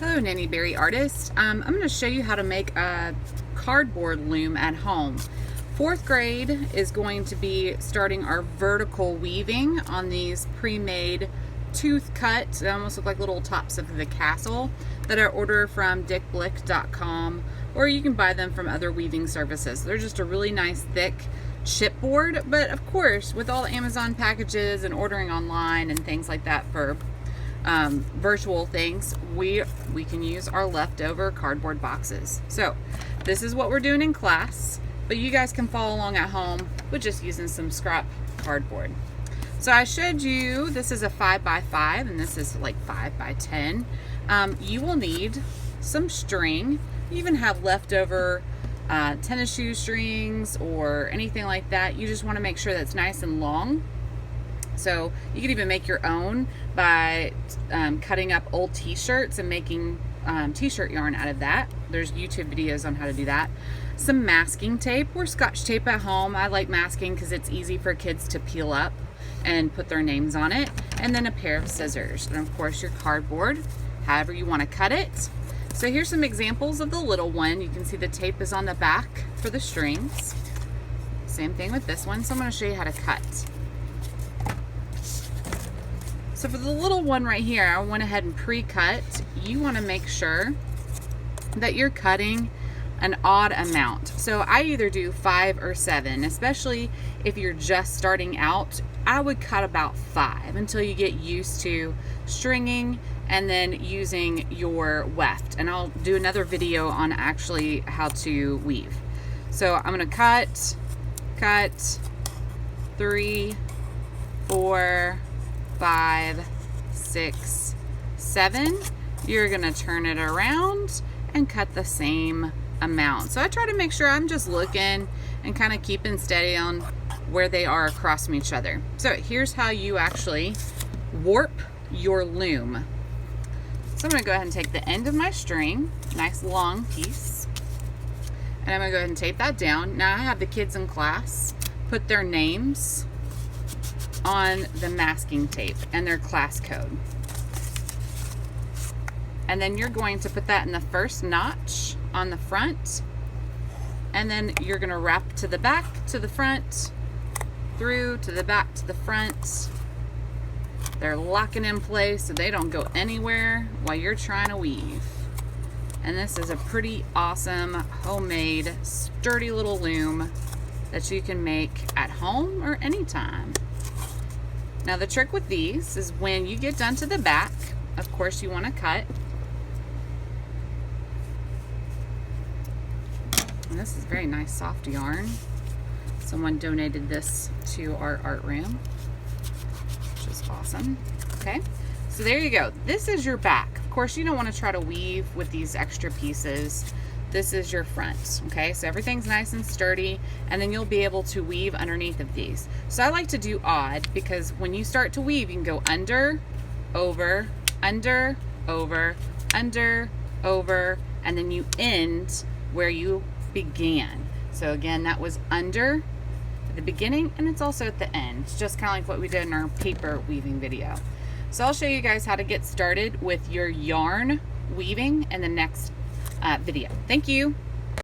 Hello, Nanny Berry artist. I'm going to show you how to make a cardboard loom at home. Fourth grade is going to be starting our vertical weaving on these pre-made tooth cut. They almost look like little tops of the castle that I order from dickblick.com, or you can buy them from other weaving services. They're just a really nice thick chipboard, but of course with all the Amazon packages and ordering online and things like that for virtual things, we can use our leftover cardboard boxes. So this is what we're doing in class, but you guys can follow along at home with just using some scrap cardboard. So I showed you, this is a 5x5 and this is like 5x10. You will need some string. You even have leftover tennis shoe strings or anything like that. You just want to make sure that it's nice and long. So you can even make your own by cutting up old t-shirts and making t-shirt yarn out of that. There's YouTube videos on how to do that. Some masking tape or scotch tape at home. I like masking because it's easy for kids to peel up and put their names on it. And then a pair of scissors. And of course your cardboard, however you want to cut it. So here's some examples of the little one. You can see the tape is on the back for the strings. Same thing with this one. So I'm going to show you how to cut. So for the little one right here, I went ahead and pre-cut. You want to make sure that you're cutting an odd amount. So I either do 5 or 7, especially if you're just starting out. I would cut about 5 until you get used to stringing and then using your weft. And I'll do another video on actually how to weave. So I'm going to cut 3, 4, 5, 6, 7. You're gonna turn it around and cut the same amount. So I try to make sure I'm just looking and kind of keeping steady on where they are across from each other. So here's how you actually warp your loom. So I'm gonna go ahead and take the end of my string, nice long piece, and I'm gonna go ahead and tape that down. Now I have the kids in class put their names on the masking tape and their class code. And then you're going to put that in the first notch on the front, and then you're going to wrap to the back, to the front, through to the back, to the front. They're locking in place so they don't go anywhere while you're trying to weave. And this is a pretty awesome homemade sturdy little loom that you can make at home or anytime. Now the trick with these is when you get done to the back, of course you want to cut. And this is very nice soft yarn. Someone donated this to our art room, which is awesome. Okay, so there you go. This is your back. Of course you don't want to try to weave with these extra pieces. This is your front, okay? So everything's nice and sturdy, and then you'll be able to weave underneath of these. So I like to do odd because when you start to weave, you can go under, over, under, over, under, over, and then you end where you began. So again, that was under at the beginning, and it's also at the end. It's just kind of like what we did in our paper weaving video. So I'll show you guys how to get started with your yarn weaving in the next video. Thank you.